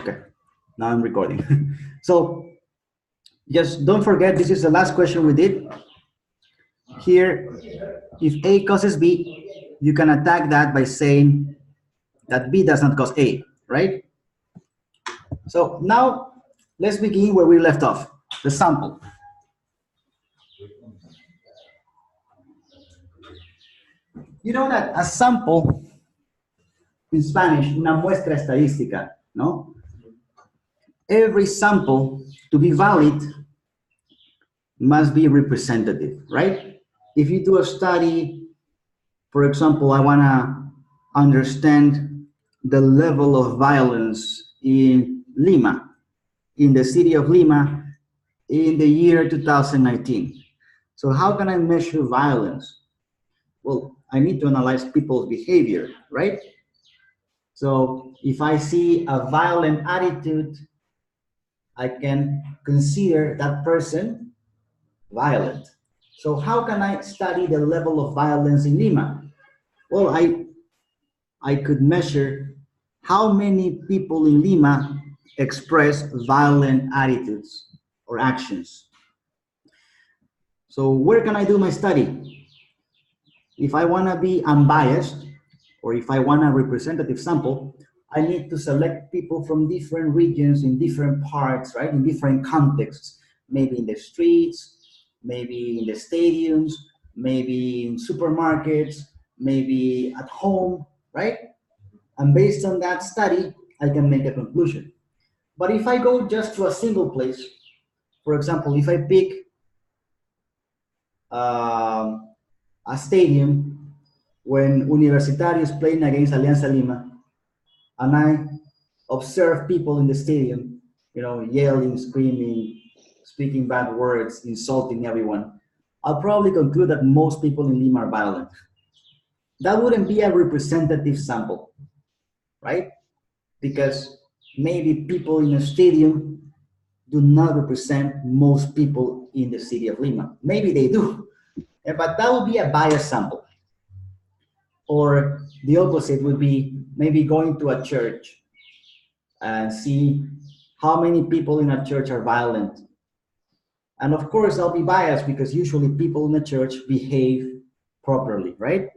Okay, now I'm recording. So just don't forget, this is the last question we did. Here, if A causes B, you can attack that by saying that B does not cause A, right? So now let's begin where we left off, the sample. You know that a sample, in Spanish, una muestra estadística, no? Every sample, to be valid, must be representative, right? If you do a study, for example, I want to understand the level of violence in Lima, in the city of Lima, in the year 2019. So how can I measure violence? Well, I need to analyze people's behavior, right? So if I see a violent attitude, I can consider that person violent. So how can I study the level of violence in Lima? Well, I could measure how many people in Lima express violent attitudes or actions. So where can I do my study? If I want to be unbiased, or if I want a representative sample, I need to select people from different regions in different parts, right? In different contexts, maybe in the streets, maybe in the stadiums, maybe in supermarkets, maybe at home, right? And based on that study, I can make a conclusion. But if I go just to a single place, for example, if I pick a stadium when Universitario is playing against Alianza Lima, and I observe people in the stadium, you know, yelling, screaming, speaking bad words, insulting everyone, I'll probably conclude that most people in Lima are violent. That wouldn't be a representative sample, right? Because maybe people in a stadium do not represent most people in the city of Lima. Maybe they do, but that would be a biased sample. Or the opposite would be maybe going to a church and see how many people in a church are violent. And of course, I'll be biased because usually people in the church behave properly, right?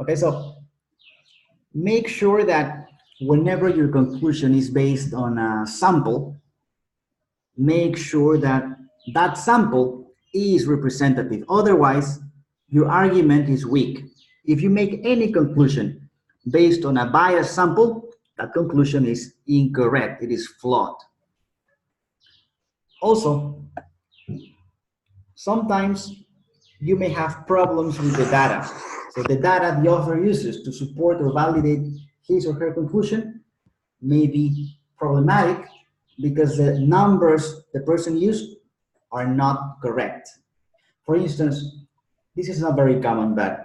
Okay, so make sure that whenever your conclusion is based on a sample, make sure that that sample is representative. Otherwise, your argument is weak. If you make any conclusion based on a biased sample, that conclusion is incorrect. It is flawed. Also, sometimes you may have problems with the data. So the data the author uses to support or validate his or her conclusion may be problematic because the numbers the person used are not correct. For instance, this is not very common, but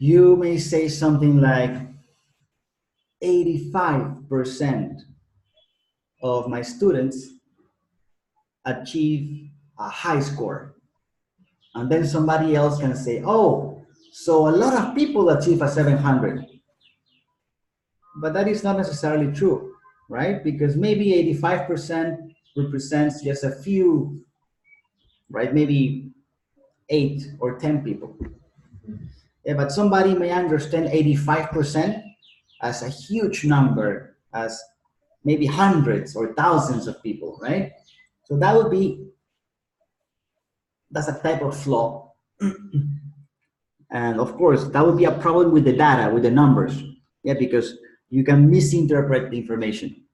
you may say something like 85% of my students achieve a high score. And then somebody else can say, oh, so a lot of people achieve a 700. But that is not necessarily true, right? Because maybe 85% represents just a few, right? Maybe 8 or 10 people. Yeah, but somebody may understand 85% as a huge number, as maybe hundreds or thousands of people, right? So that would be, that's a type of flaw. And of course, that would be a problem with the data, with the numbers. Yeah, because you can misinterpret the information.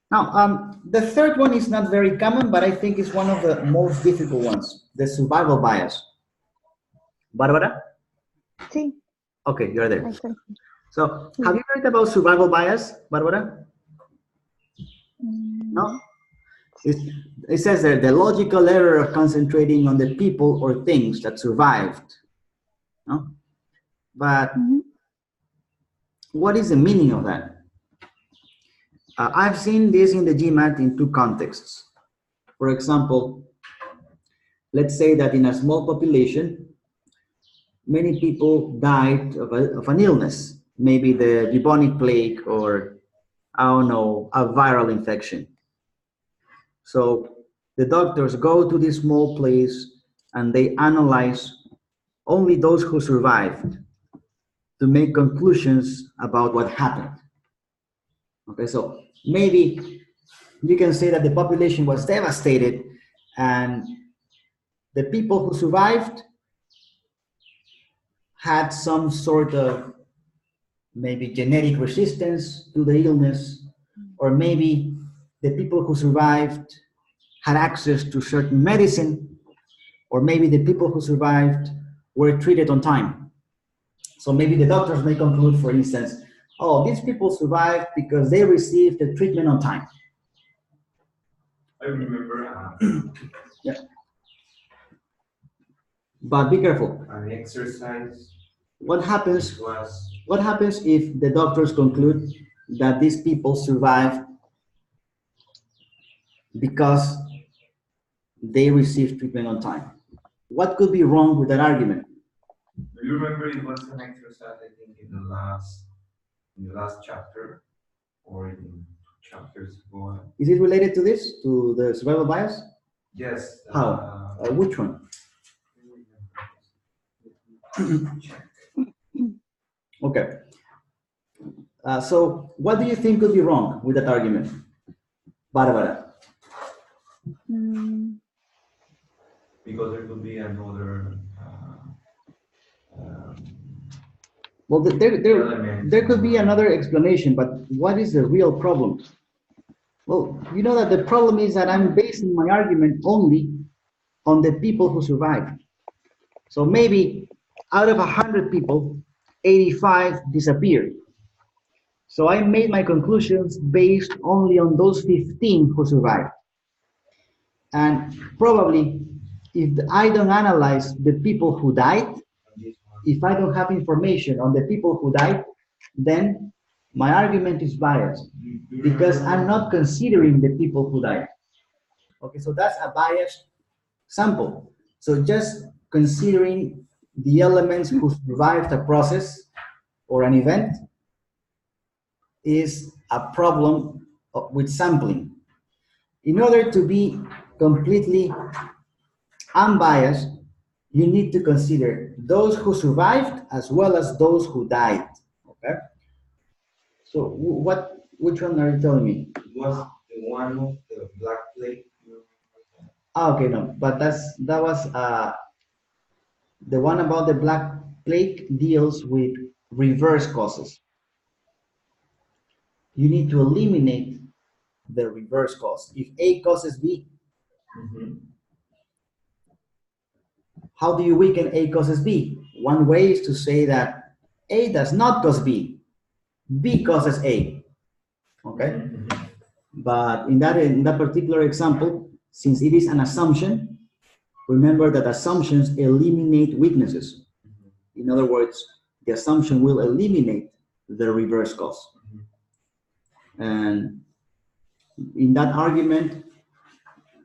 Now, the third one is not very common, but I think it's one of the most difficult ones, the survival bias. Barbara? Sí. Okay, you're there. So, have you heard about survival bias, Barbara? No? It says that the logical error of concentrating on the people or things that survived. No? But what is the meaning of that? I've seen this in the GMAT in two contexts. For example, let's say that in a small population, many people died of an illness, maybe the bubonic plague or I don't know, a viral infection. So the doctors go to this small place and they analyze only those who survived to make conclusions about what happened. Okay, so maybe you can say that the population was devastated and the people who survived had some sort of maybe genetic resistance to the illness, or maybe the people who survived had access to certain medicine, or maybe the people who survived were treated on time. So maybe the doctors may conclude, for instance, oh, these people survived because they received the treatment on time. I remember Yeah. But be careful. an exercise. What happens? Was What happens if the doctors conclude that these people survived because they received treatment on time? What could be wrong with that argument? Do you remember it was an exercise? I think in the last chapter, or in chapters ago. Is it related to this, to the survival bias? Yes. How? Which one? Okay. So what do you think could be wrong with that argument, Barbara? Because there could be another. Well, there could be another explanation, but what is the real problem? Well, you know that the problem is that I'm basing my argument only on the people who survived. So maybe out of 100 people, 85 disappeared. So I made my conclusions based only on those 15 who survived. And probably if I don't analyze the people who died, if I don't have information on the people who died, then my argument is biased because I'm not considering the people who died. Okay, so that's a biased sample. So just considering the elements who survived a process or an event is a problem with sampling. In order to be completely unbiased, you need to consider those who survived as well as those who died. Okay. So which one are you telling me? It was the one of the Black Plague. Okay, no, but that was the one about the Black Plague deals with reverse causes. You need to eliminate the reverse cause. If A causes B, how do you weaken A causes B? One way is to say that A does not cause B, B causes A. Okay? But in that particular example, since it is an assumption, remember that assumptions eliminate weaknesses. In other words, the assumption will eliminate the reverse cause. And in that argument,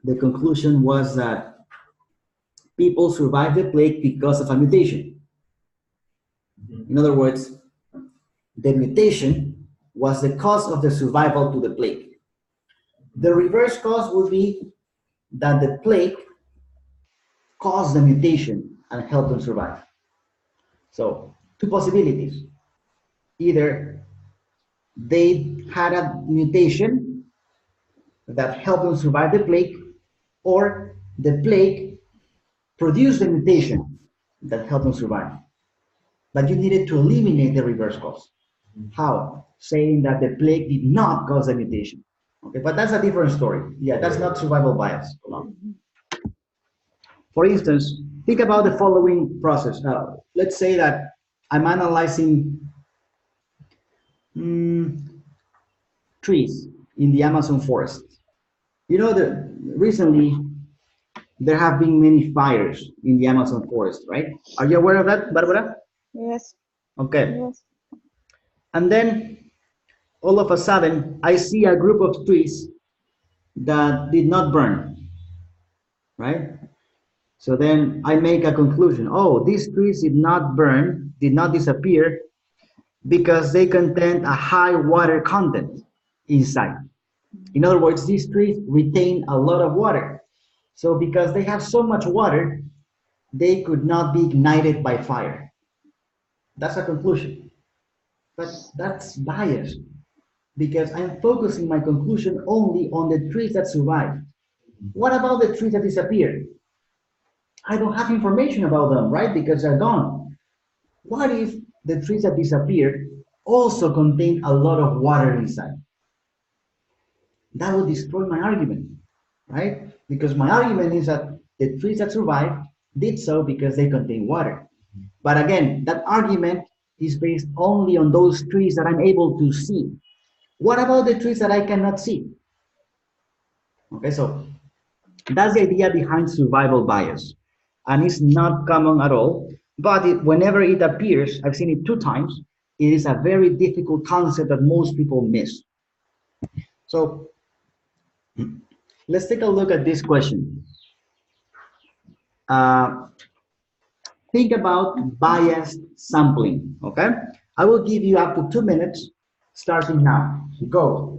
the conclusion was that people survived the plague because of a mutation. In other words, the mutation was the cause of the survival to the plague. The reverse cause would be that the plague caused the mutation and helped them survive. So, two possibilities. Either they had a mutation that helped them survive the plague, or the plague produced the mutation that helped them survive. But you needed to eliminate the reverse cause. How? Saying that the plague did not cause the mutation. Okay, but that's a different story. Yeah, that's not survival bias. For instance, think about the following process. Let's say that I'm analyzing trees in the Amazon forest. You know that recently there have been many fires in the Amazon forest, right? Are you aware of that, Barbara? Yes. Okay. Yes. And then all of a sudden, I see a group of trees that did not burn, right? So then I make a conclusion. Oh, these trees did not burn, did not disappear, because they contain a high water content. inside. In other words, these trees retain a lot of water. So because they have so much water, they could not be ignited by fire. That's a conclusion. But that's biased because I'm focusing my conclusion only on the trees that survive. What about the trees that disappeared? I don't have information about them, right? Because they're gone. What if the trees that disappeared also contain a lot of water inside? That would destroy my argument, right? Because my argument is that the trees that survived did so because they contain water. But again, that argument is based only on those trees that I'm able to see. What about the trees that I cannot see? Okay, so that's the idea behind survival bias. And it's not common at all, but whenever it appears, I've seen it 2 times, it is a very difficult concept that most people miss. So let's take a look at this question. Uh, think about biased sampling, okay? I will give you up to 2 minutes starting now. Go.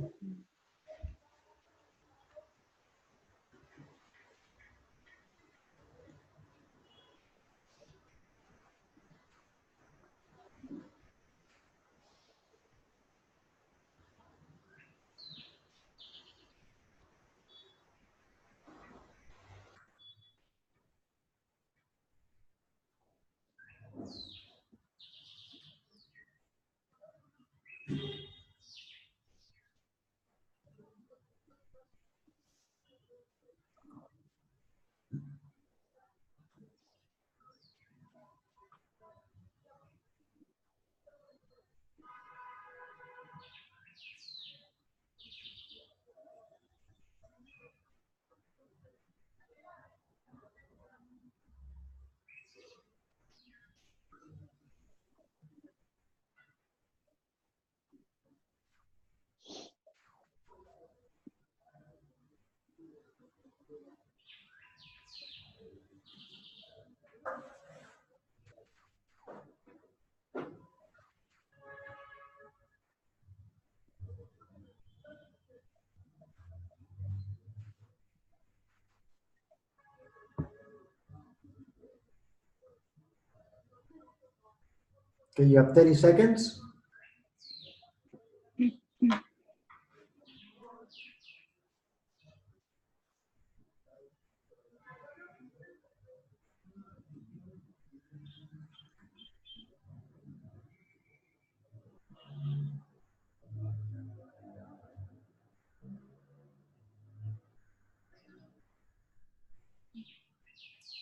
Okay, you have 30 seconds.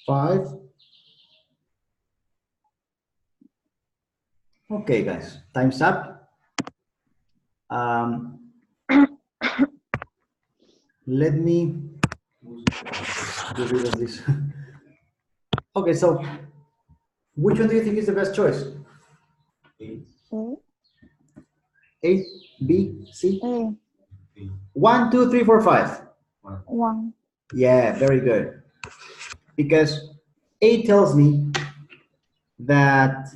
Five. Okay, guys, time's up. Let me get rid of this. Okay, so which one do you think is the best choice? A, B, C? A. 1, 2, 3, 4, 5. 1. Yeah, very good. Because A tells me that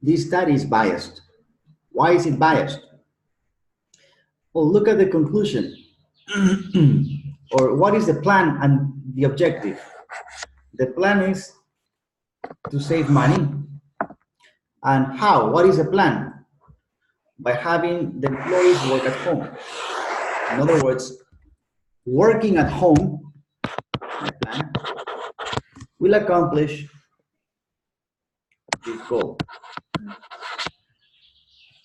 this study is biased. Why is it biased? Well, look at the conclusion. Or what is the plan and the objective? The plan is to save money. And how? What is the plan? By having the employees work at home. In other words, working at home, my plan, will accomplish this goal.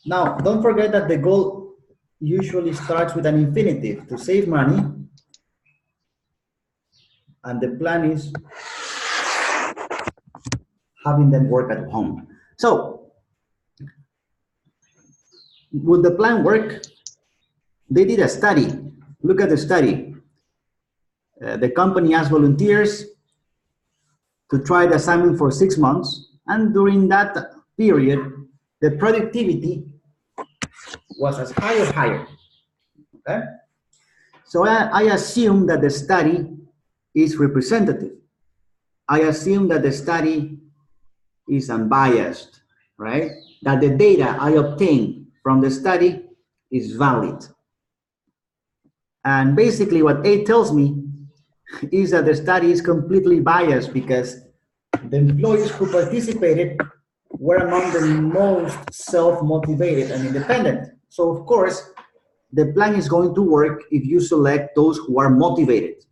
Now, don't forget that the goal usually starts with an infinitive to save money, and the plan is having them work at home. So, would the plan work? They did a study. Look at the study. The company asked volunteers to try the assignment for 6 months, and during that period, the productivity was as high or higher. Okay? So I assume that the study is representative. I assume that the study is unbiased, right? That the data I obtain from the study is valid. And basically what A tells me is that the study is completely biased because the employees who participated were among the most self-motivated and independent. So of course, the plan is going to work if you select those who are motivated.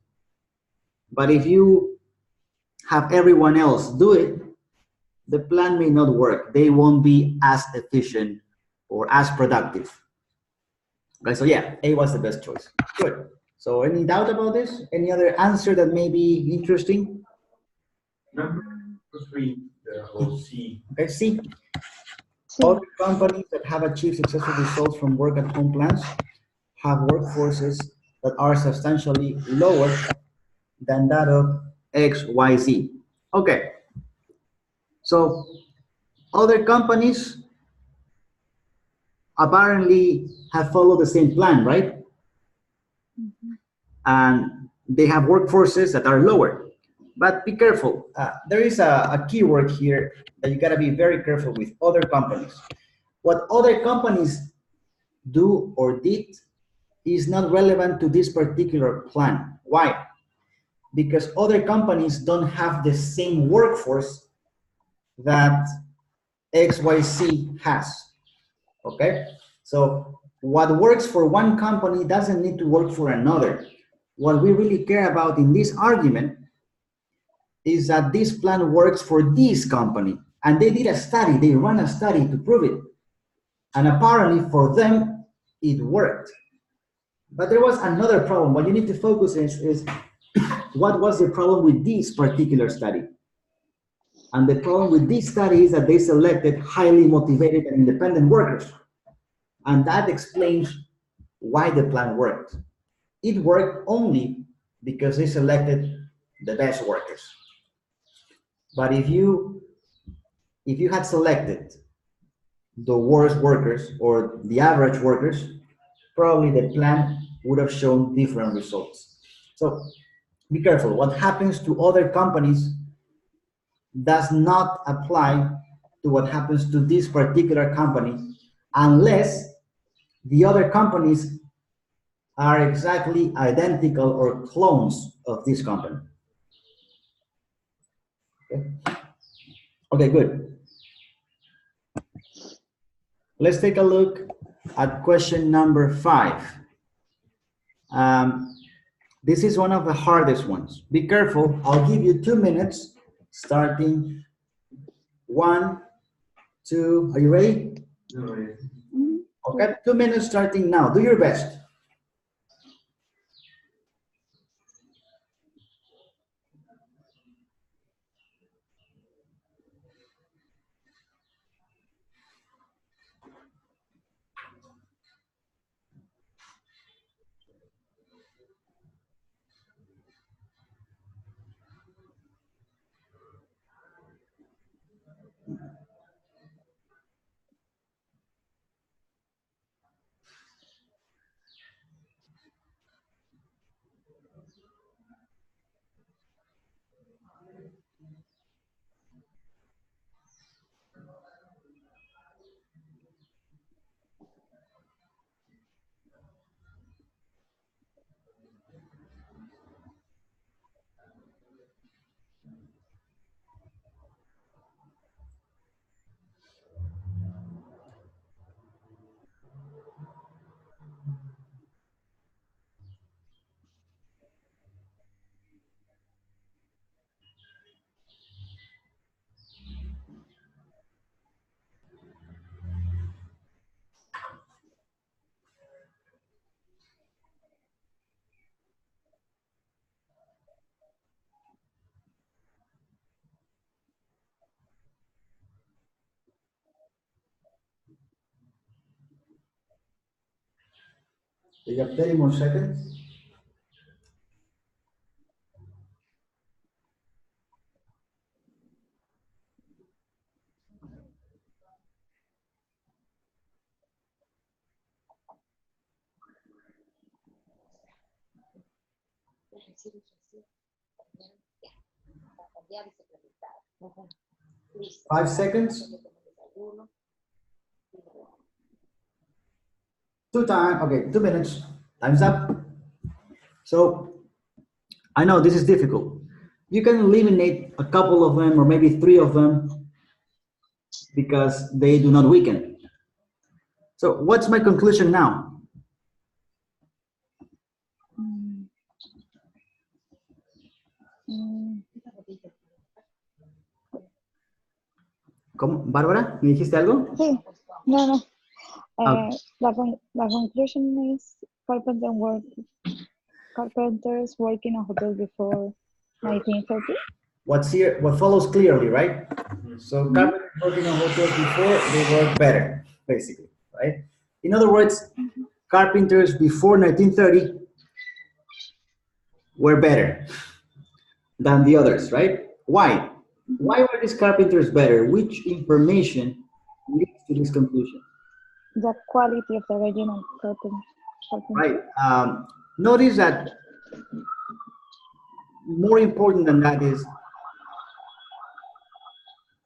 But if you have everyone else do it, the plan may not work. They won't be as efficient or as productive. Okay, so yeah, A was the best choice. Good. So any doubt about this? Any other answer that may be interesting? Number 3, or C. Okay, C. Sí. Other companies that have achieved successful results from work at home plans have workforces that are substantially lower than that of XYZ. Okay, so other companies apparently have followed the same plan, right? And they have workforces that are lower. But be careful. There is a keyword here that you gotta be very careful with other companies. What other companies do or did is not relevant to this particular plan. Why? Because other companies don't have the same workforce that XYZ has. Okay? So what works for one company doesn't need to work for another. What we really care about in this argument is that this plan works for this company. And they did a study, they ran a study to prove it. And apparently for them, it worked. But there was another problem. What you need to focus is what was the problem with this particular study? And the problem with this study is that they selected highly motivated and independent workers. And that explains why the plan worked. It worked only because they selected the best workers. But if you had selected the worst workers or the average workers, probably the plan would have shown different results. So be careful. What happens to other companies does not apply to what happens to this particular company unless the other companies are exactly identical or clones of this company. Okay, okay, good. Let's take a look at question number 5. This is one of the hardest ones. Be careful. I'll give you 2 minutes starting 1, 2. Are you ready? No, yeah. Okay, 2 minutes starting now. Do your best. You have 30 more seconds. Listo. 5 seconds. 2 minutes. Time's up. So I know this is difficult. You can eliminate a couple of them or maybe 3 of them because they do not weaken. So what's my conclusion now? ¿Cómo? ¿Bárbara? ¿Me dijiste algo? Sí, no. Ah. La conclusion is carpenters working on hotels before 1930. What follows clearly, right? So carpenters working on hotels before, they work better, basically, right? In other words, carpenters before 1930 were better than the others, right? Why? Why were these carpenters better? Which information leads to this conclusion? The quality of the original carpentry. Right. Notice that more important than that is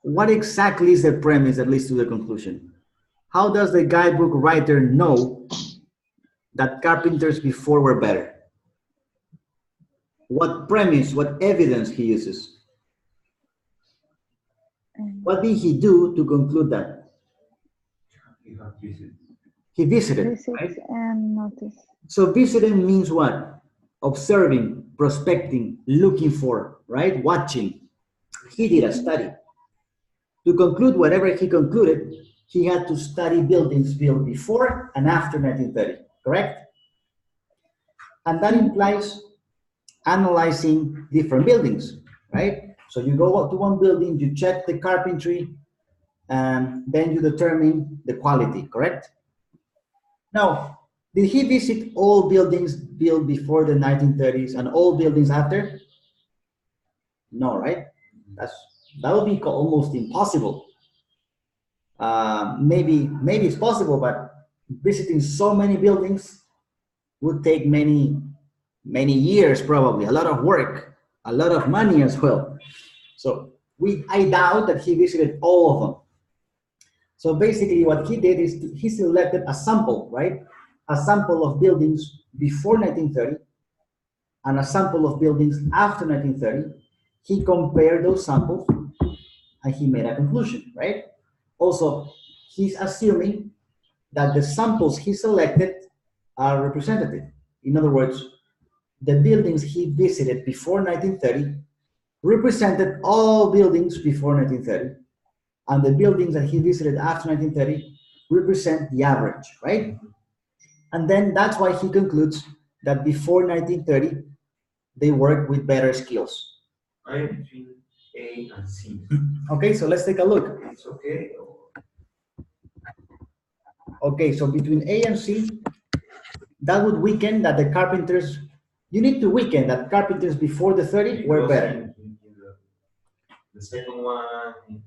what exactly is the premise that leads to the conclusion? How does the guidebook writer know that carpenters before were better? What premise, what evidence he uses? What did he do to conclude that? He visited, right? And noticed. So visiting means what? Observing, prospecting, looking for, right? Watching. He did a study. To conclude whatever he concluded, he had to study buildings built before and after 1930, correct? And that implies analyzing different buildings, right? So you go up to one building, you check the carpentry, and then you determine the quality, correct? Now, did he visit all buildings built before the 1930s and all buildings after? No, right? That would be almost impossible. Maybe it's possible, but visiting so many buildings would take many years, probably a lot of work, a lot of money as well. So I doubt that he visited all of them. So basically what he did is he selected a sample, right? A sample of buildings before 1930 and a sample of buildings after 1930. He compared those samples and he made a conclusion, right? Also, he's assuming that the samples he selected are representative. In other words, the buildings he visited before 1930 represented all buildings before 1930, and the buildings that he visited after 1930 represent the average, right? And then that's why he concludes that before 1930, they worked with better skills. I am between A and C. Okay, so let's take a look. It's okay. Okay, so between A and C, that would weaken that the carpenters, you need to weaken that carpenters before the 30 were better. The second one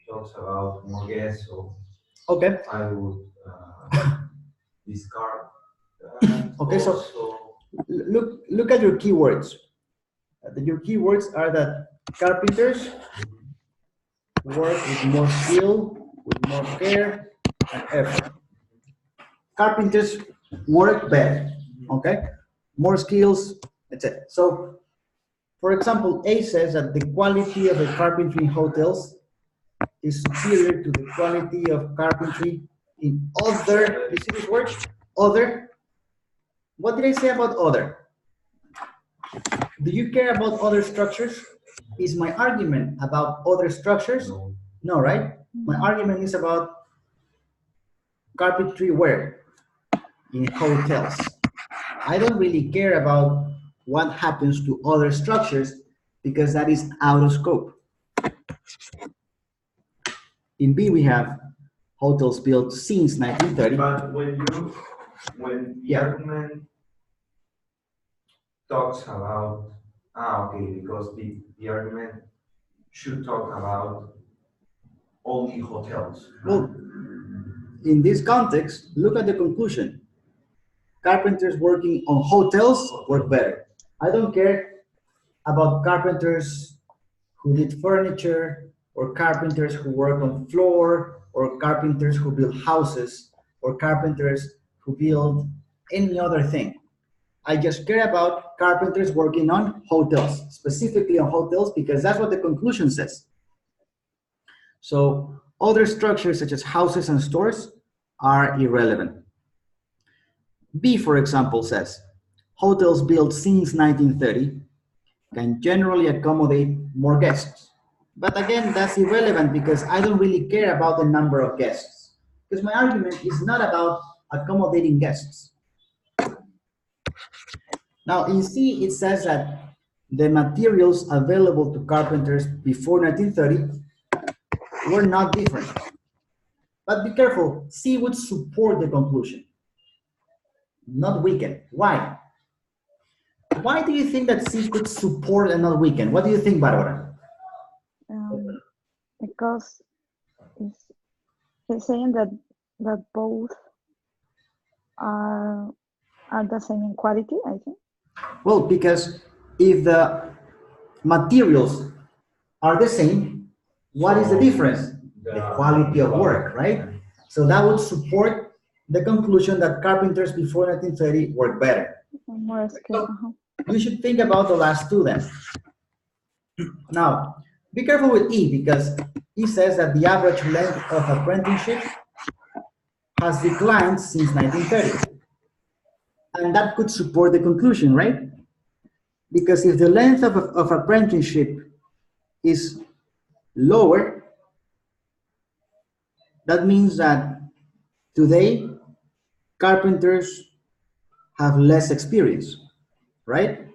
talks about more gas, so okay. I would discard. Okay, so look at your keywords. Your keywords are that carpenters work with more skill, with more care and effort. Carpenters work better, okay? More skills, etc. So, for example, A says that the quality of the carpentry in hotels is superior to the quality of carpentry in other, you see this word? Other. What did I say about other? Do you care about other structures? Is my argument about other structures? No, right? My argument is about carpentry where? In hotels. I don't really care about what happens to other structures because that is out of scope. In B, we have hotels built since 1930. But when the argument talks about, okay, because the argument should talk about only hotels. Well, in this context, look at the conclusion. Carpenters working on hotels work better. I don't care about carpenters who did furniture, or carpenters who work on floor, or carpenters who build houses, or carpenters who build any other thing. I just care about carpenters working on hotels, specifically on hotels, because that's what the conclusion says. So other structures such as houses and stores are irrelevant. B, for example, says, hotels built since 1930 can generally accommodate more guests. But again, that's irrelevant because I don't really care about the number of guests. Because my argument is not about accommodating guests. Now, in C, it says that the materials available to carpenters before 1930 were not different. But be careful, C would support the conclusion, not weaken. Why? Why do you think that C could support and not weaken? What do you think, Barbara? Because it's saying that both are the same in quality, I think. Well, because if the materials are the same, what is the difference? The quality of work, right? So that would support the conclusion that carpenters before 1930 work better. More skilled. You should think about the last two then. Now, be careful with E because E says that the average length of apprenticeship has declined since 1930. And that could support the conclusion, right? Because if the length of apprenticeship is lower, that means that today carpenters have less experience, right?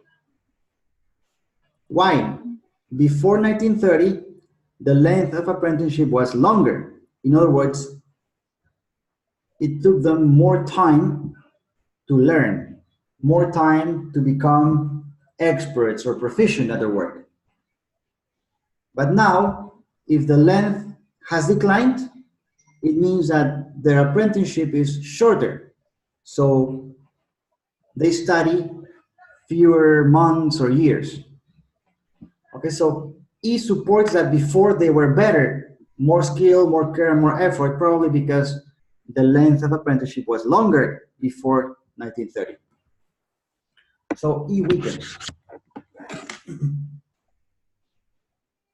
Why? Before 1930, the length of apprenticeship was longer. In other words, it took them more time to learn, more time to become experts or proficient at their work. But now, if the length has declined, it means that their apprenticeship is shorter. So they study fewer months or years. Okay, so E supports that before they were better, more skill, more care, more effort, probably because the length of apprenticeship was longer before 1930. So E weakens.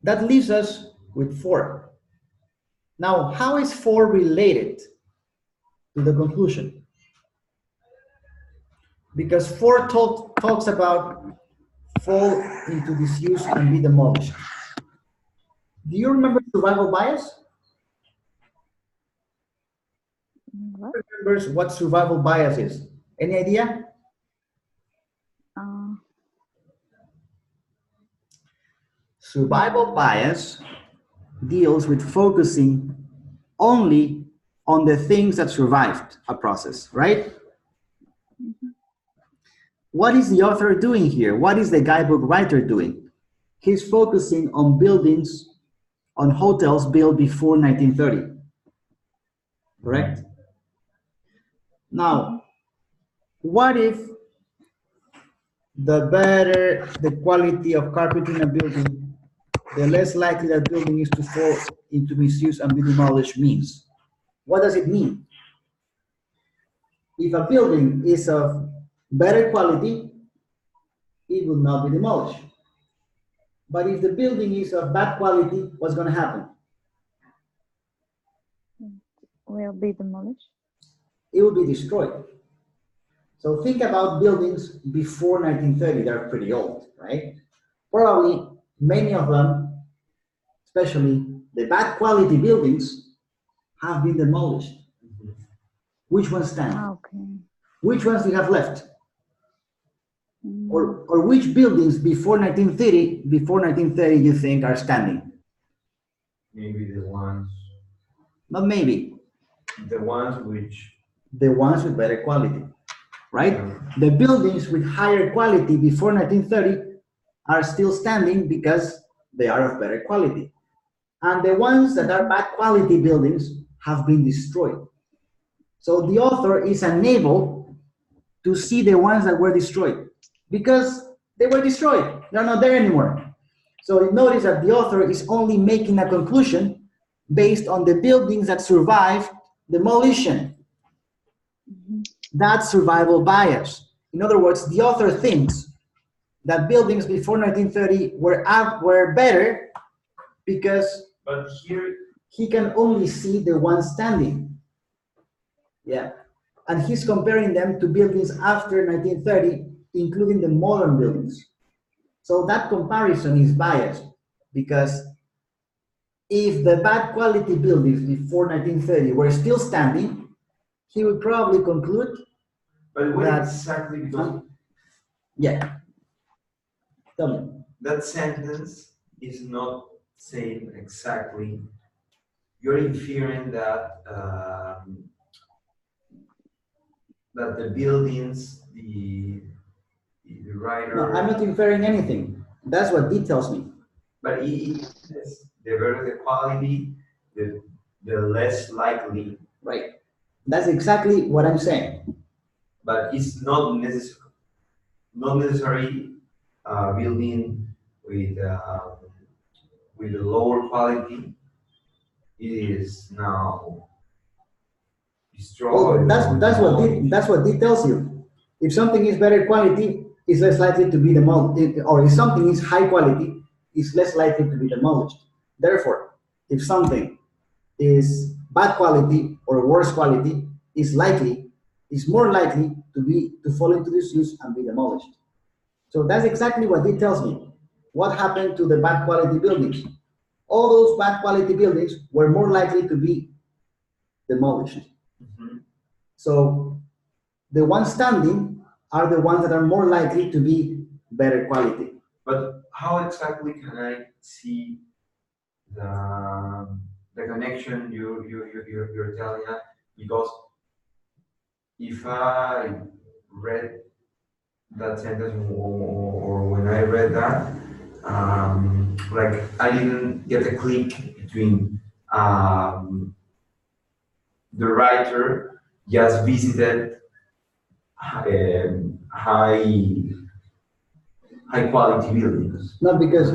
That leaves us with 4. Now, how is 4 related to the conclusion? Because 4 talks about fall into disuse and be demolished. Do you remember survival bias? What? Who remembers what survival bias is? Any idea? Survival bias deals with focusing only on the things that survived a process, right? What is the author doing here? What is the guidebook writer doing? He's focusing on buildings, on hotels built before 1930, correct? Now, what if the better the quality of carpentry in a building, the less likely that building is to fall into misuse and be demolished means? What does it mean? If a building is of better quality, it will not be demolished. But if the building is of bad quality, what's going to happen? Will be demolished. It will be destroyed. So think about buildings before 1930. They're pretty old, right? Probably many of them, especially the bad quality buildings, have been demolished. Which ones stand? Okay. Which ones do you have left? Or which buildings before 1930 you think are standing? Maybe the ones. Not maybe. The ones which. The ones with better quality, right? The buildings with higher quality before 1930 are still standing because they are of better quality. And the ones that are bad quality buildings have been destroyed. So the author is unable to see the ones that were destroyed because they were destroyed. They're not there anymore. So notice that the author is only making a conclusion based on the buildings that survived demolition. That's survival bias. In other words, the author thinks that buildings before 1930 were better because But here, he can only see the one standing. Yeah. And he's comparing them to buildings after 1930, including the modern buildings. So that comparison is biased because if the bad quality buildings before 1930 were still standing, he would probably conclude but when that, exactly, because yeah, tell me. that sentence is not saying exactly. You're inferring that that the buildings, the writer. No, I'm not inferring anything. That's what D tells me. But it says the better the quality, the less likely. Right. That's exactly what I'm saying. But it's not necessary building with a lower quality is now Well, destroyed. that's what D tells you. If something is better quality, it's less likely to be demolished, or if something is high quality, it's less likely to be demolished. Therefore, if something is bad quality or worse quality, is more likely to fall into disuse and be demolished. So that's exactly what it tells me. What happened to the bad quality buildings? All those bad quality buildings were more likely to be demolished. Mm-hmm. So the ones standing are the ones that are more likely to be better quality. But how exactly can I see the connection you're telling us? Because if I read that sentence or when I read that, like I didn't get a click between the writer just visited high quality buildings. Not because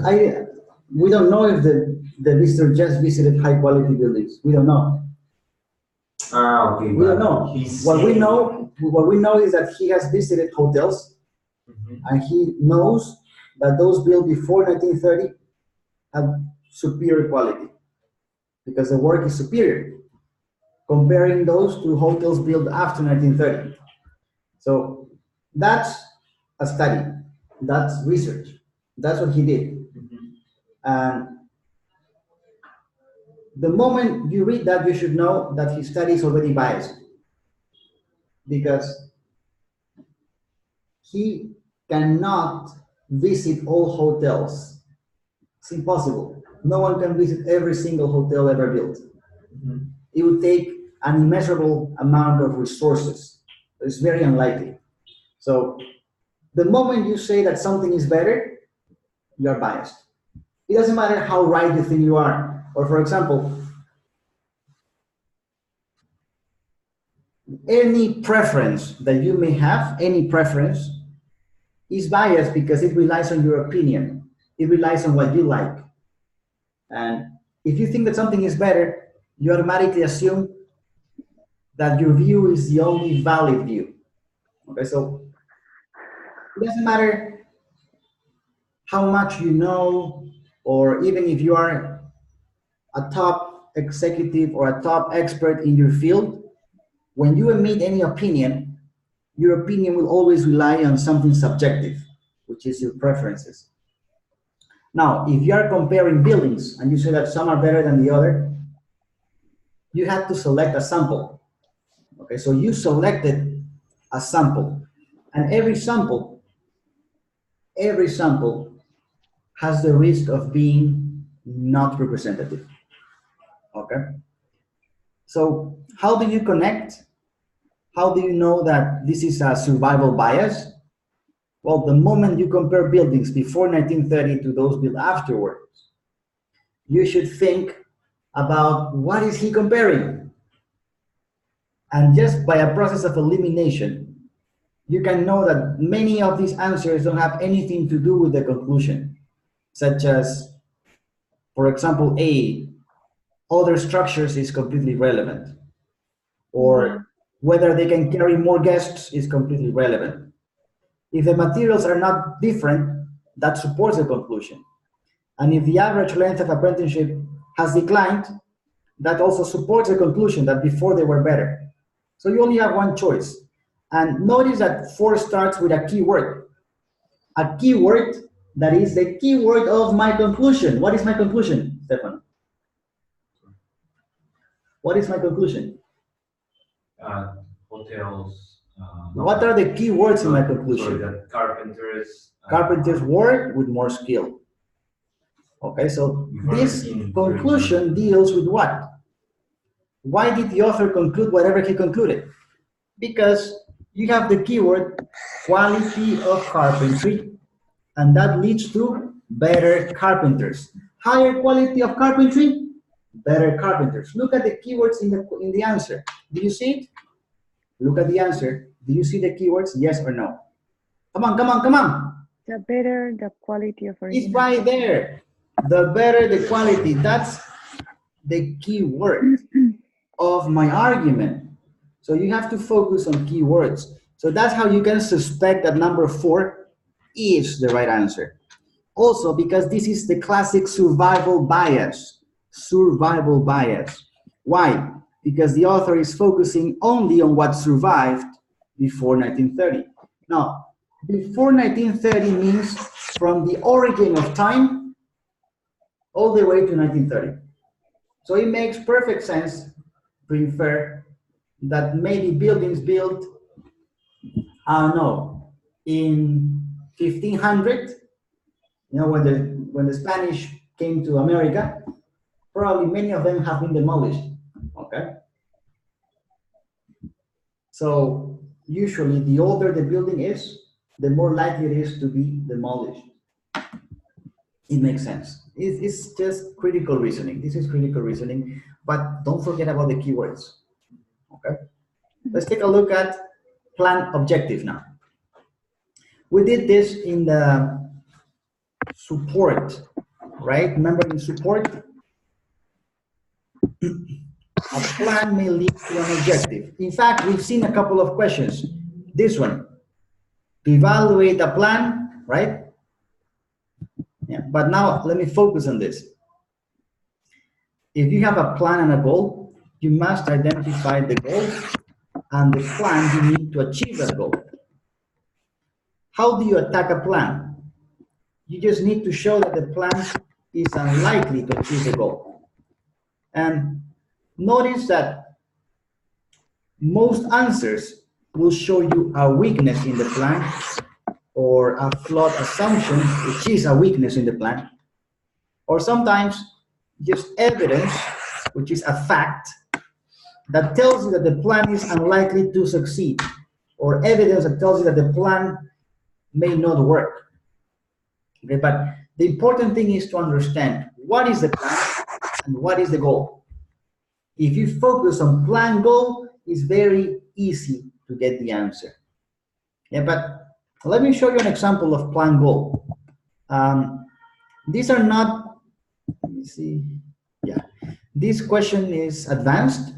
we don't know if the visitor just visited high quality buildings. We don't know. Okay. We don't know. What we know is that he has visited hotels, and he knows that those built before 1930 have superior quality because the work is superior, comparing those to hotels built after 1930. So that's a study, that's research, that's what he did. And the moment you read that, you should know that his study is already biased because he cannot visit all hotels. It's impossible. No one can visit every single hotel ever built. It would take an immeasurable amount of resources. It's very unlikely. So the moment you say that something is better, you are biased. It doesn't matter how right you think you are. Or for example, any preference that you may have, any preference, is biased because it relies on your opinion. It relies on what you like. And if you think that something is better, you automatically assume that your view is the only valid view. Okay, so it doesn't matter how much you know, or even if you are a top executive or a top expert in your field, when you emit any opinion, your opinion will always rely on something subjective, which is your preferences. Now, if you are comparing buildings and you say that some are better than the other, you have to select a sample. Okay, so you selected a sample, and every sample has the risk of being not representative. Okay, so how do you connect? How do you know that this is a survival bias? Well, the moment you compare buildings before 1930 to those built afterwards, you should think about what is he comparing? And just by a process of elimination, you can know that many of these answers don't have anything to do with the conclusion, such as, for example, A, other structures is completely relevant, or whether they can carry more guests is completely relevant. If the materials are not different, that supports the conclusion. And if the average length of apprenticeship has declined, that also supports the conclusion that before they were better. So you only have one choice. And notice that 4 starts with a keyword. A keyword that is the keyword of my conclusion. What is my conclusion, Stefan? What is my conclusion? Hotels. What are the keywords in my conclusion? Sorry, that carpenters. Carpenters work with more skill. Okay, so this conclusion deals with what? Why did the author conclude whatever he concluded? Because you have the keyword quality of carpentry, and that leads to better carpenters. Higher quality of carpentry, better carpenters. Look at the keywords in the answer. Do you see it? Look at the answer. Do you see the keywords? Yes or no? Come on, come on, come on. The better the quality of original. It's right there. The better the quality. That's the key word of my argument. So you have to focus on keywords. So that's how you can suspect that number 4 is the right answer. Also, because this is the classic survival bias. Survival bias. Why? Because the author is focusing only on what survived before 1930. Now, before 1930 means from the origin of time all the way to 1930. So it makes perfect sense to infer that maybe buildings built, I don't know, in 1500, when the Spanish came to America, probably many of them have been demolished, okay? So usually the older the building is, the more likely it is to be demolished. It makes sense. It's just critical reasoning. This is critical reasoning, but don't forget about the keywords, okay? Let's take a look at plan objective now. We did this in the support, right? Remember in support, a plan may lead to an objective. In fact, we've seen a couple of questions. This one, to evaluate a plan, right? Yeah, but now let me focus on this. If you have a plan and a goal, you must identify the goal and the plan you need to achieve that goal. How do you attack a plan? You just need to show that the plan is unlikely to achieve the goal. And notice that most answers will show you a weakness in the plan or a flawed assumption, which is a weakness in the plan, or sometimes just evidence, which is a fact, that tells you that the plan is unlikely to succeed, or evidence that tells you that the plan may not work. Okay, but the important thing is to understand what is the plan and what is the goal. If you focus on plan goal, it's very easy to get the answer. Yeah, but let me show you an example of plan goal. These are not, let me see, yeah. This question is advanced,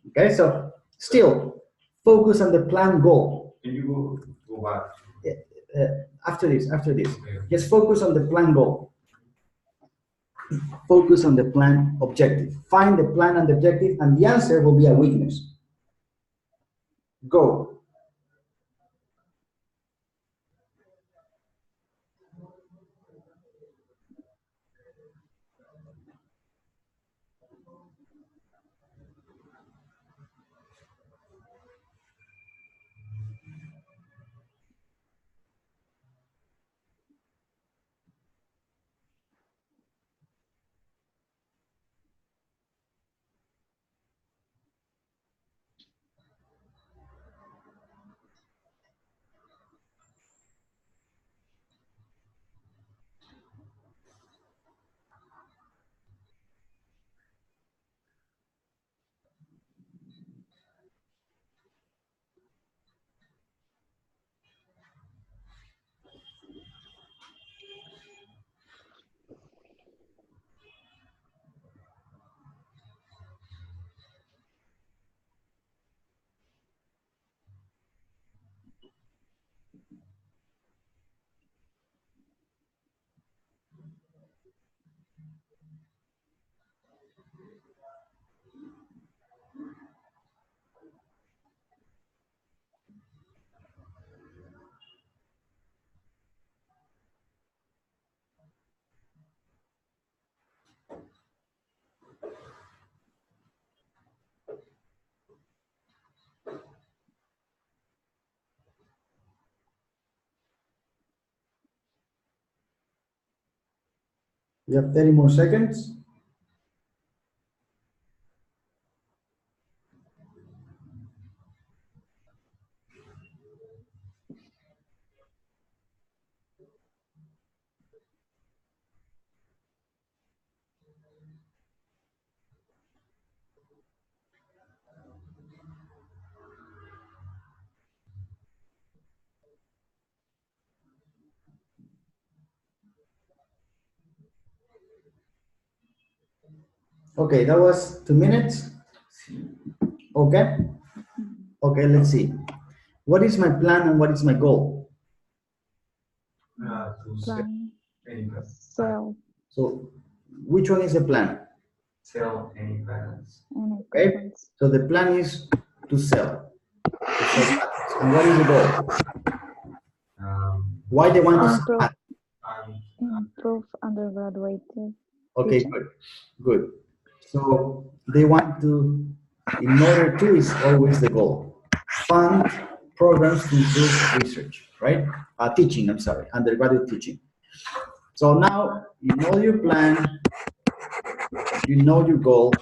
okay? So still, focus on the plan goal. Can you go back? After this, Okay. just focus on the plan goal. Focus on the plan objective. Find the plan and the objective, and the answer will be a weakness. Go. You have 30 more seconds. Okay, that was 2 minutes. Okay. Okay, let's see. What is my plan and what is my goal? To Plan. any Sell. So, which one is the plan? sell any patents. Any Okay. patents. So the plan is to sell. Patents. And what is the goal? Why they want to sell Improve, patents? improve undergraduate Okay, teaching. good. Good. So they want to, in order to is always the goal. Fund programs to improve research, right? Teaching, I'm sorry, undergraduate teaching. So now you know your plan, you know your goal.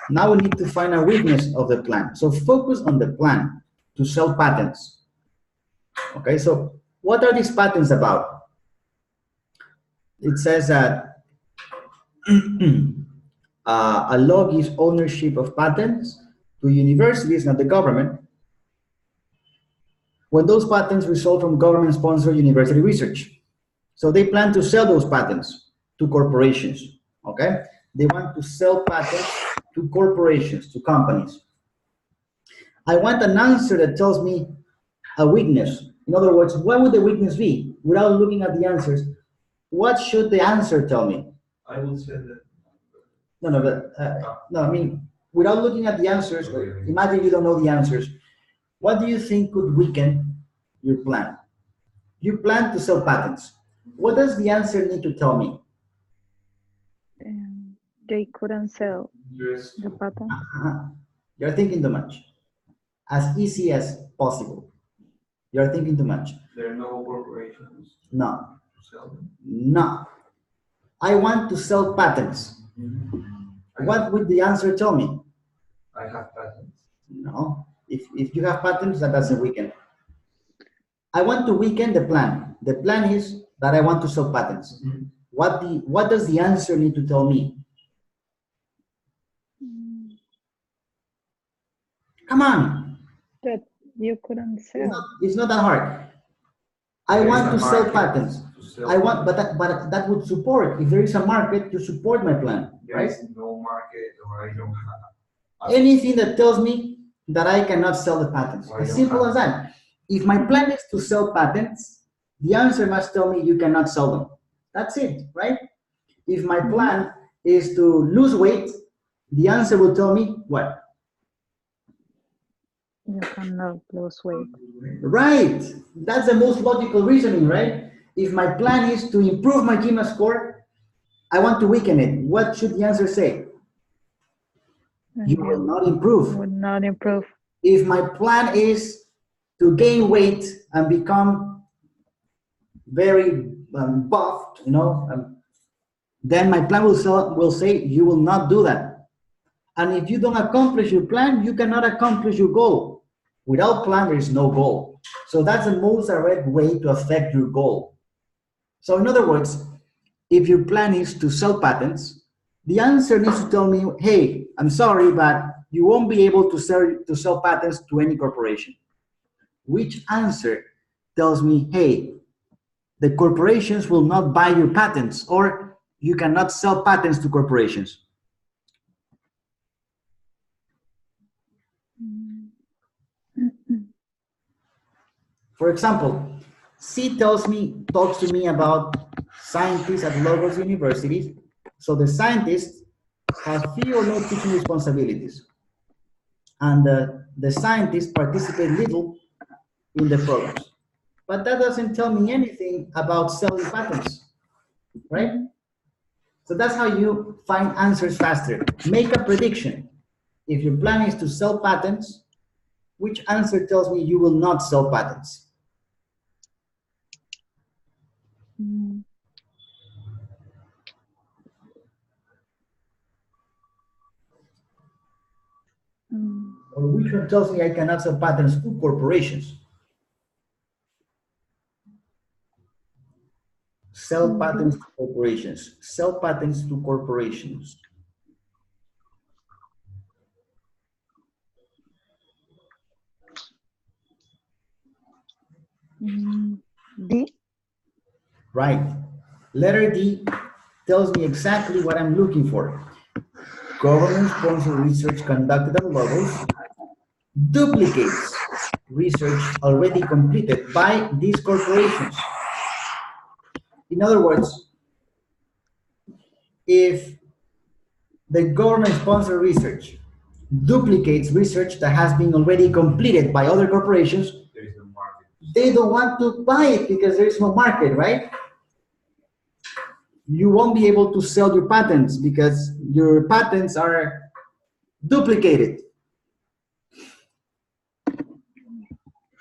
Now we need to find a weakness of the plan. So focus on the plan to sell patents. Okay, so what are these patents about? It says that a law gives ownership of patents to universities, not the government, when those patents result from government-sponsored university research. So they plan to sell those patents to corporations, okay? They want to sell patents to corporations, to companies. I want an answer that tells me a weakness. In other words, what would the weakness be? Without looking at the answers, what should the answer tell me? I will say that. No, I mean, without looking at the answers, imagine you don't know the answers. What do you think could weaken your plan? You plan to sell patents. What does the answer need to tell me? They couldn't sell Yes. the patents. You're thinking too much. As easy as possible. You're thinking too much. There are no corporations No. to sell them. No. I want to sell patents. What would the answer tell me? I have patents. No. If you have patents, that doesn't weaken. I want to weaken the plan. The plan is that I want to sell patents. What does the answer need to tell me? Come on. That you couldn't sell. It's not that hard. I want to sell patents. I want, but that would support. If there is a market, to support my plan, There is no market, or I don't have anything that tells me that I cannot sell the patents. As simple as that. If my plan is to sell patents, the answer must tell me you cannot sell them. That's it, right? If my plan is to lose weight, the answer will tell me what? You cannot lose weight. Right. That's the most logical reasoning, right? If my plan is to improve my GMAT score, I want to weaken it. What should the answer say? And You will not improve. Would not improve. If my plan is to gain weight and become very buffed, then my plan will say you will not do that. And if you don't accomplish your plan, you cannot accomplish your goal. Without plan, there is no goal. So that's the most direct way to affect your goal. So in other words, if your plan is to sell patents, the answer needs to tell me, hey, I'm sorry, but you won't be able to sell patents to any corporation. Which answer tells me, hey, the corporations will not buy your patents, or you cannot sell patents to corporations? For example, C talks to me about scientists at Logos University. So the scientists have few or no teaching responsibilities. And the scientists participate little in the programs. But that doesn't tell me anything about selling patents, right? So that's how you find answers faster. Make a prediction. If your plan is to sell patents, which answer tells me you will not sell patents? Or which one tells me I cannot sell patents to corporations? Sell patents to corporations. Sell patents to corporations. D. Right. Letter D tells me exactly what I'm looking for. Government-sponsored research conducted on logos duplicates research already completed by these corporations. In other words, if the government-sponsored research duplicates research that has been already completed by other corporations, There is no market. they don't want to buy it because there is no market, right? You won't be able to sell your patents because your patents are duplicated.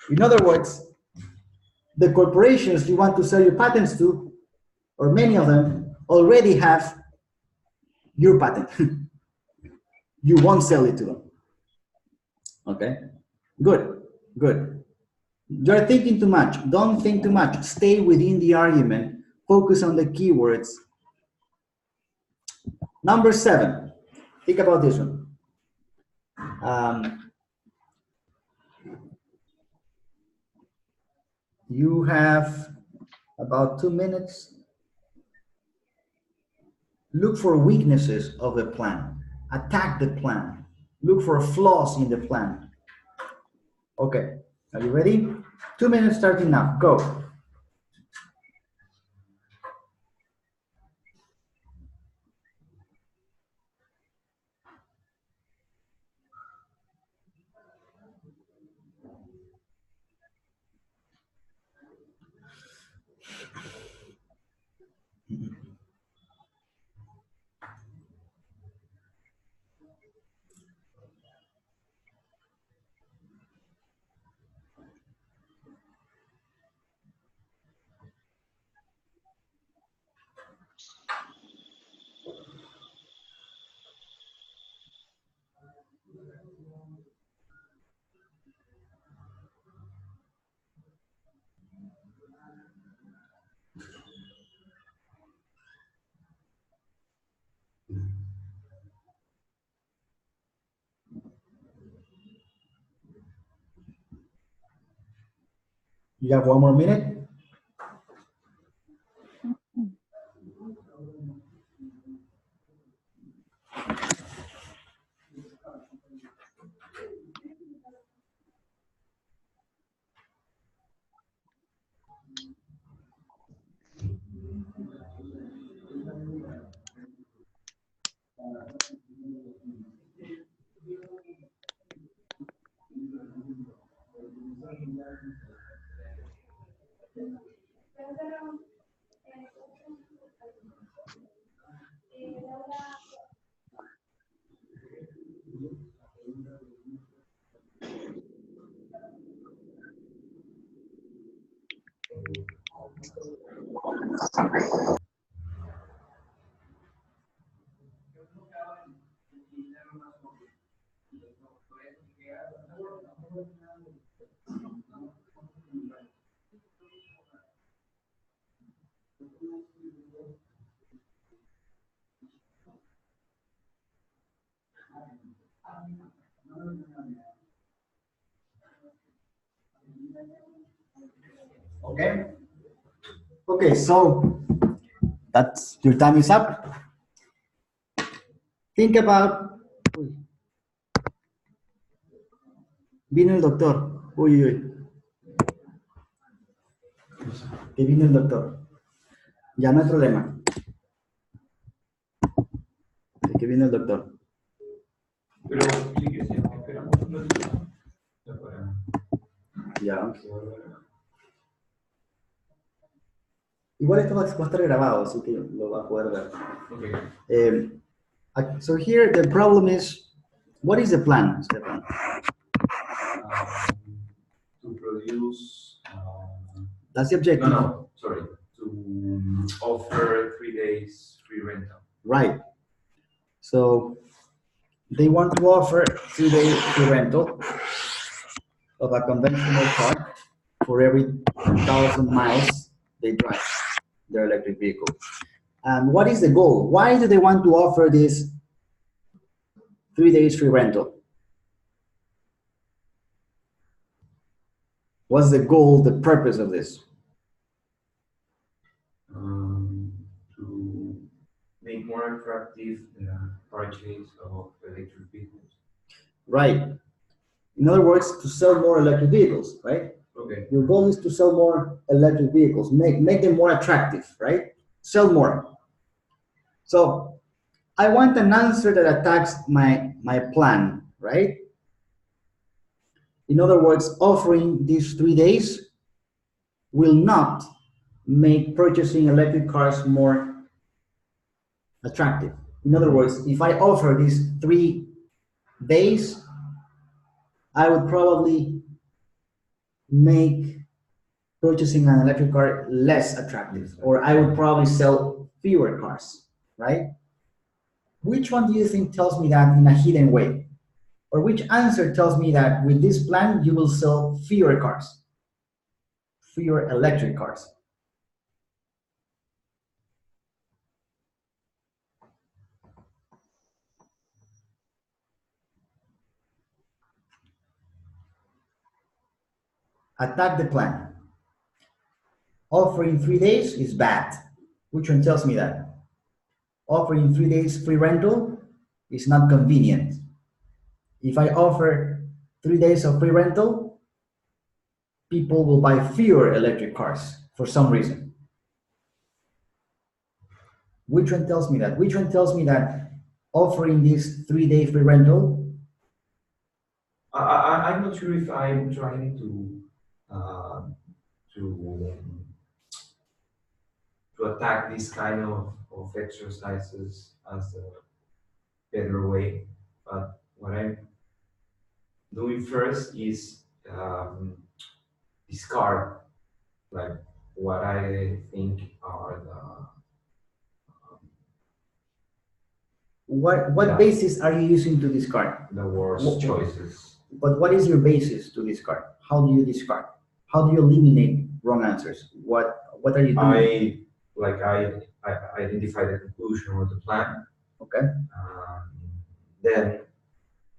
In other words, the corporations you want to sell your patents to, or many of them, already have your patent. You won't sell it to them. Okay? Good, good. You're thinking too much. Don't think too much. Stay within the argument. Focus on the keywords. Number 7. Think about this one. You have about 2 minutes. Look for weaknesses of the plan. Attack the plan. Look for flaws in the plan. Okay, are you ready? 2 minutes starting now. Go. You have 1 more minute. Okay. Okay, so that's your time is up. Think about. Uy. Vino el doctor. Uy, uy. Que vino el doctor. Ya no hay problema. Que vino el doctor. Pero explíquese, esperamos un ratito. Ya para. Ya. Igual esto va a estar grabado, así que lo va a poder ver. Okay. So here the problem is, what is the plan, Stefan? To produce. That's the objective. No, sorry. To offer 3 days free rental. Right. So they want to offer 3-day free rental of a conventional car for every 1,000 miles they drive their electric vehicle. And what is the goal? Why do they want to offer this 3 days free rental? What's the goal, the purpose of this? To make more attractive the purchase of electric vehicles. Right. In other words, to sell more electric vehicles, right? Okay. Your goal is to sell more electric vehicles, make them more attractive, right? Sell more. So I want an answer that attacks my plan, right? In other words, offering these 3 days will not make purchasing electric cars more attractive. In other words, if I offer these 3 days, I would probably make purchasing an electric car less attractive, or I would probably sell fewer cars, right? Which one do you think tells me that in a hidden way? Or which answer tells me that with this plan, you will sell fewer cars, fewer electric cars? Attack the plan. Offering 3 days is bad. Which one tells me that? Offering 3 days free rental is not convenient. If I offer 3 days of free rental, people will buy fewer electric cars for some reason. Which one tells me that? Which one tells me that offering this 3-day free rental? I'm not sure if I'm trying uh, to attack this kind of exercises as a better way, but what I'm doing first is discard like what I think are What Yeah. basis are you using to discard? the worst choices. But what is your basis to discard? How do you discard? How do you eliminate wrong answers? What are you doing? I identify the conclusion or the plan. Okay. Then,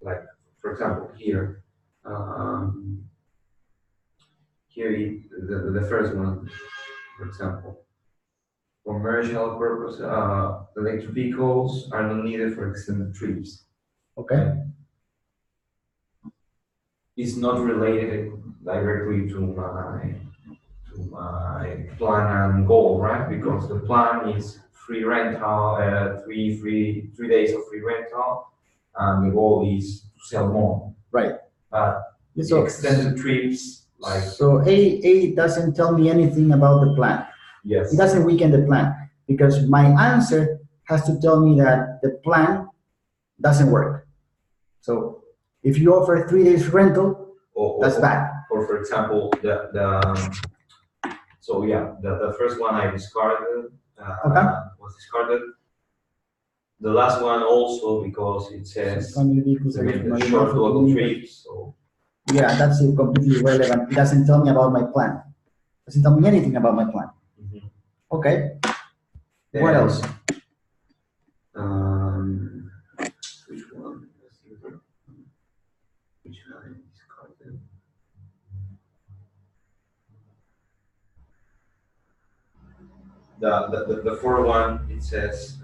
like for example, here, the first one, for example, commercial purpose, electric vehicles are not needed for extended trips. Okay. It's not related directly to my plan and goal, right? Because the plan is free rental, 3 days of free rental, and the goal is to sell more. Right. But the So extended trips, like so A doesn't tell me anything about the plan. yes, It doesn't weaken the plan because my answer has to tell me that the plan doesn't work. So if you offer 3 days rental, that's bad. Or for example, so yeah, the first one I discarded was discarded. The last one also because it says Family vehicles are the short local trips. So yeah, that's completely irrelevant. It doesn't tell me about my plan. It doesn't tell me anything about my plan. Okay. What else? Which one? Which one I discarded? The fourth one, it says,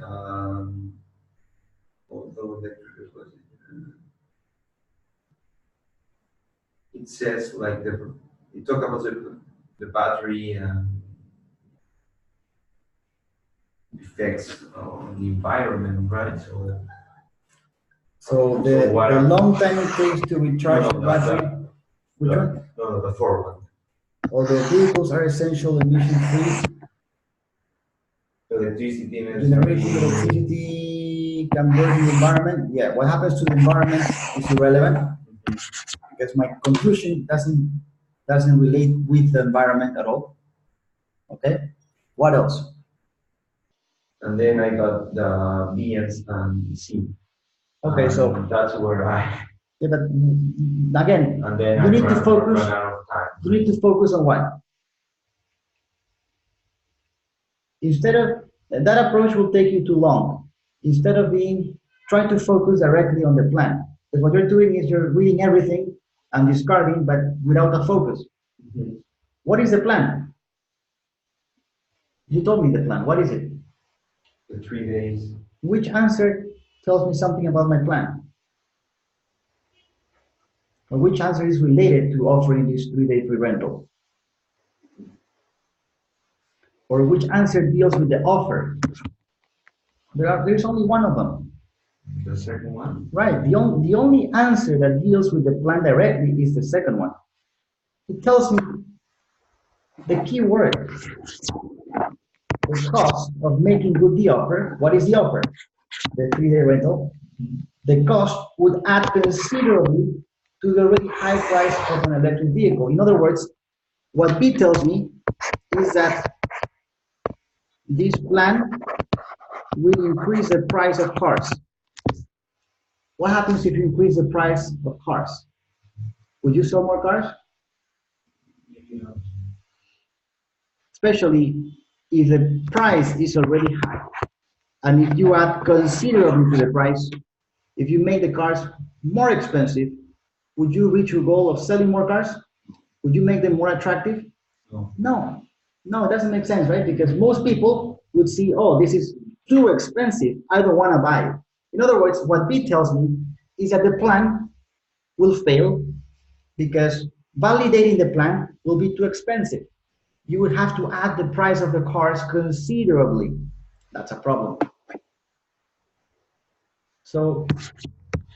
it says like it talk about the battery and effects on the environment, right? So the long time it takes to recharge the battery. Which one? No, the fourth one. Although vehicles are essential emission-free, Electricity, generation of electricity can burn the environment. Yeah, what happens to the environment is irrelevant because my conclusion doesn't relate with the environment at all. Okay, what else? And then I got the B and C. Okay, so that's where I. yeah, but again, And then you I need to focus. run out of time. You need to focus on what? Instead of that approach will take you too long. Instead of trying to focus directly on the plan, because what you're doing is you're reading everything and discarding, but without a focus. Mhm. What is the plan? You told me the plan. What is it? The 3 days. Which answer tells me something about my plan? Or which answer is related to offering this 3-day free rental? Or which answer deals with the offer? There's only one of them. The second one. Right. The only answer that deals with the plan directly is the second one. It tells me the key word, the cost of making good the offer. What is the offer? The 3-day rental. The cost would add considerably to the already high price of an electric vehicle. In other words, what B tells me is that this plan will increase the price of cars. What happens if you increase the price of cars? Would you sell more cars? Especially if the price is already high. And if you add considerably to the price, if you make the cars more expensive, would you reach your goal of selling more cars? Would you make them more attractive? No. No, no, it doesn't make sense, right? Because most people would see, oh, this is too expensive. I don't want to buy it. In other words, what B tells me is that the plan will fail because validating the plan will be too expensive. You would have to add the price of the cars considerably. That's a problem. So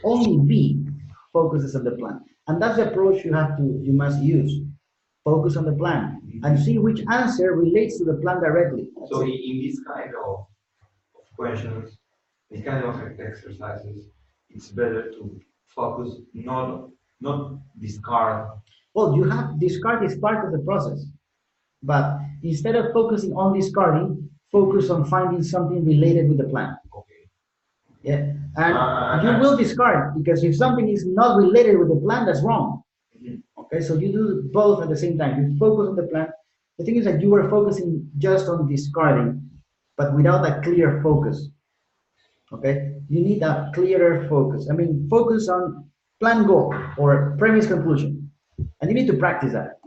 only B focuses on the plan. And that's the approach you must use. Focus on the plan and see which answer relates to the plan directly. So in this kind of questions, this kind of exercises, it's better to focus, not discard. Well, you have discard is part of the process, but instead of focusing on discarding, focus on finding something related with the plan. Okay. Yeah, and you will discard because if something is not related with the plan, that's wrong. Mhm. Okay, so you do both at the same time. You focus on the plan. The thing is that you were focusing just on discarding, but without a clear focus. Okay, you need a clearer focus. I mean, focus on plan goal or premise conclusion, and you need to practice that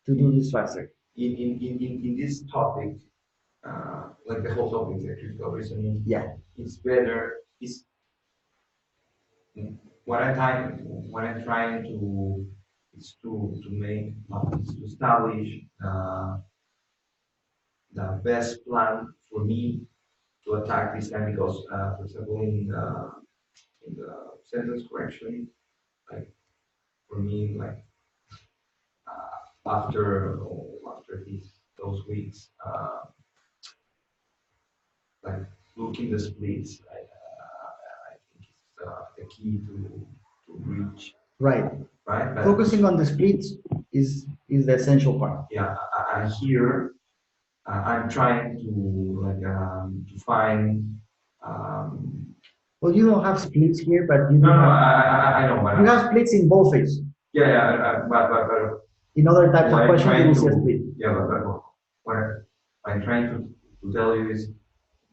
to do this faster. In this topic, like the whole topic, the critical reasoning, Yeah, it's better. It's what I'm trying to is to make is to establish the best plan for me to attack this time because, for example, in the sentence correction, like for me, like after those weeks, like looking the splits, I think it's the key to reach, right. right? But Focusing on the splits is the essential part. yeah, I here I'm trying to like to find. Well, you don't have splits here, but you do No, have, I know, but you have splits in boldface. but In other types what of I'm questions, you trying will see a to, split. yeah, but what I'm trying to tell you is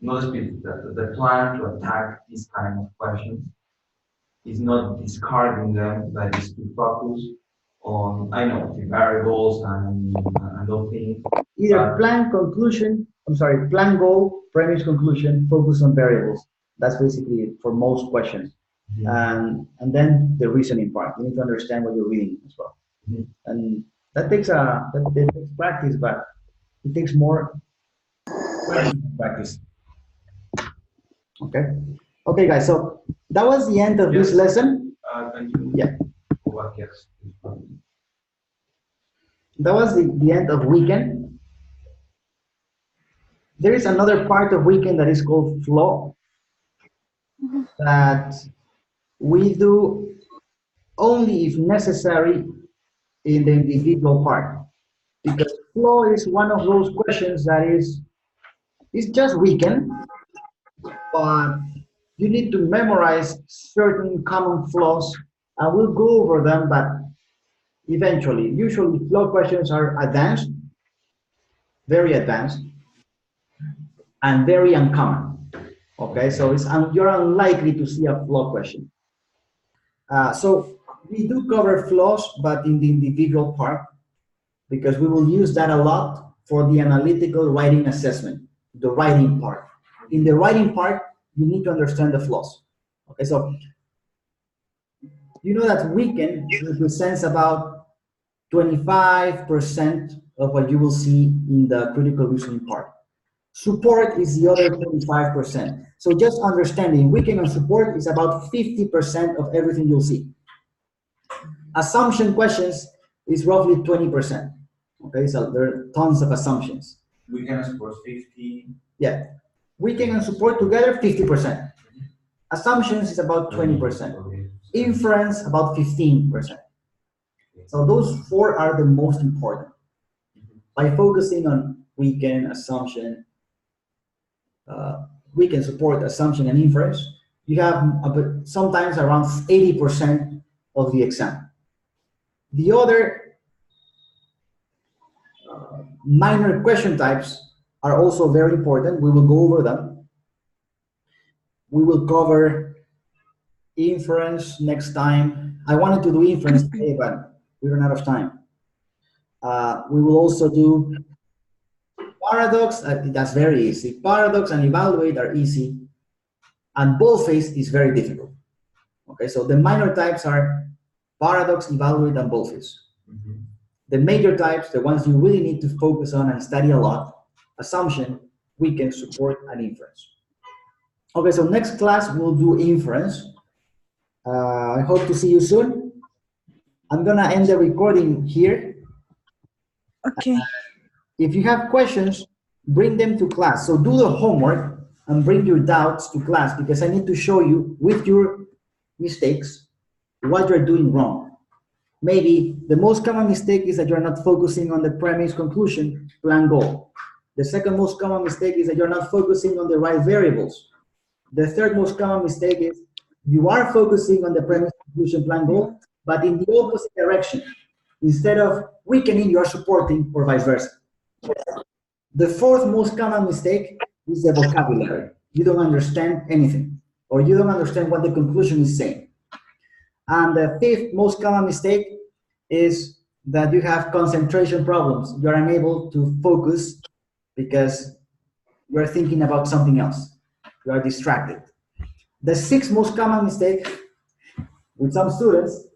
not speed. The plan to attack these kind of questions is not discarding them, but is to focus on, I know, the variables and those things. Either plan conclusion, I'm sorry, plan goal, premise conclusion, focus on variables. That's basically it for most questions. And then the reasoning part. You need to understand what you're reading as well. Mhm. And that takes practice, but it takes more practice. Okay. Okay, guys. So that was the end of this Yes. lesson. Can you? Yeah. What? Yes. That was the end of weekend. There is another part of weekend that is called flow that we do only if necessary in the individual part. Because flow is one of those questions that is it's just weekend, but you need to memorize certain common flaws, and we'll go over them, but eventually. Usually flaw questions are advanced, very advanced, and very uncommon. Okay, so you're unlikely to see a flaw question. So we do cover flaws, but in the individual part, because we will use that a lot for the analytical writing assessment, the writing part. In the writing part, you need to understand the flaws. Okay, so you know that weekend represents about 25% of what you will see in the critical reasoning part. Support is the other 25%. So just understanding weekend and support is about 50% of everything you'll see. Assumption questions is roughly 20%. Okay, so there are tons of assumptions. Weekend support 50. Yeah, weekend and support together 50%. Assumptions is about 20%. Inference about 15%. So those four are the most important. By focusing on weekend, assumption, weekend support, assumption, and inference, you have sometimes around 80% of the exam. The other minor question types are also very important. We will go over them. We will cover inference next time. I wanted to do inference today, but we ran out of time. We will also do paradox. That's very easy. Paradox and evaluate are easy. And boldface is very difficult. Okay, so the minor types are paradox, evaluate, and boldface. The major types, the ones you really need to focus on and study a lot, assumption, weekend, support, and inference. Okay, so next class we'll do inference. I hope to see you soon. I'm gonna end the recording here. Okay. If you have questions, bring them to class. So do the homework and bring your doubts to class, because I need to show you with your mistakes what you're doing wrong. Maybe the most common mistake is that you're not focusing on the premise, conclusion, plan, goal. The second most common mistake is that you're not focusing on the right variables. The third most common mistake is you are focusing on the premise, conclusion, plan, goal, but in the opposite direction. Instead of weakening, you are supporting, or vice versa. The fourth most common mistake is the vocabulary. You don't understand anything, or you don't understand what the conclusion is saying. And the fifth most common mistake is that you have concentration problems. You're unable to focus because you're thinking about something else. You are distracted. The sixth most common mistake with some students,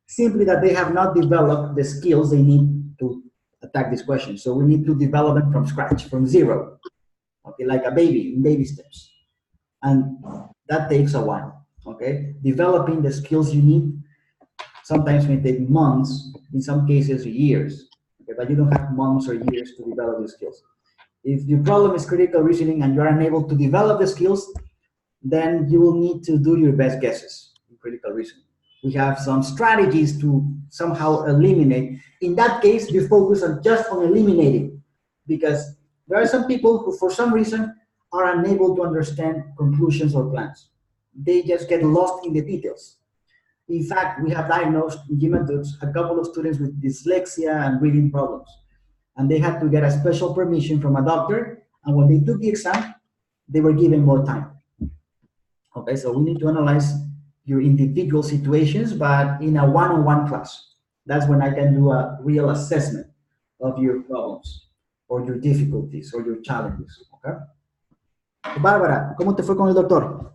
simply that they have not developed the skills they need to attack this question. So we need to develop them from scratch, from zero. Okay, like a baby, in baby steps. And that takes a while. Okay, developing the skills you need sometimes may take months, in some cases years, okay, but you don't have months or years to develop the skills. If your problem is critical reasoning and you're unable to develop the skills, then you will need to do your best guesses in critical reasoning. We have some strategies to somehow eliminate. In that case, you focus on just on eliminating, because there are some people who for some reason are unable to understand conclusions or plans. They just get lost in the details. In fact, we have diagnosed in GMAT a couple of students with dyslexia and reading problems. And they had to get a special permission from a doctor. And when they took the exam, they were given more time. Okay, so we need to analyze your individual situations, but in a one-on-one class. That's when I can do a real assessment of your problems, or your difficulties, or your challenges. Okay? Bárbara, ¿cómo te fue con el doctor?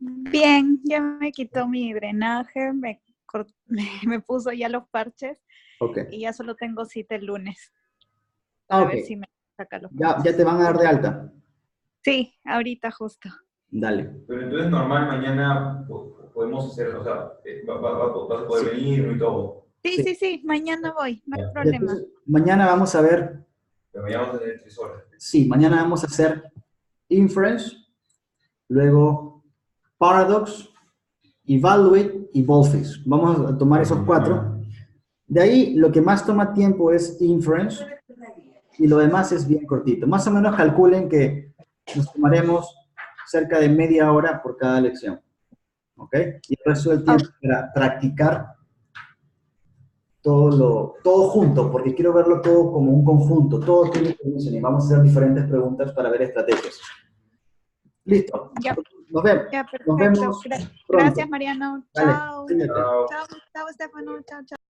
Bien, ya me quitó mi drenaje, me puso ya los parches, Okay. y ya solo tengo cita el lunes. Ah, A okay. ver si me saca los Ya parches. te van a dar de alta. Sí, ahorita justo. Dale. Pero entonces normal mañana podemos hacer, o sea, vas a poder venir y todo. Sí, sí, mañana voy, no hay Ya. problema. Entonces, mañana vamos a ver. Pero mañana vamos a tener 3 horas. Sí, mañana vamos a hacer inference, luego paradox, evaluate y boldface. Vamos a tomar esos 4. De ahí, lo que más toma tiempo es inference y lo demás es bien cortito. Más o menos calculen que nos tomaremos cerca de media hora por cada lección. ¿Ok? Y el resto del tiempo para practicar todo junto, porque quiero verlo todo como un conjunto. Todo tiene que funcionar. Y vamos a hacer diferentes preguntas para ver estrategias. Listo. Ya, Nos vemos. ya, Nos perfecto. vemos pronto. Gracias, Mariano. Vale, Chao. cuídate. Chao. Chao, chao, Estefano. Chao, chao.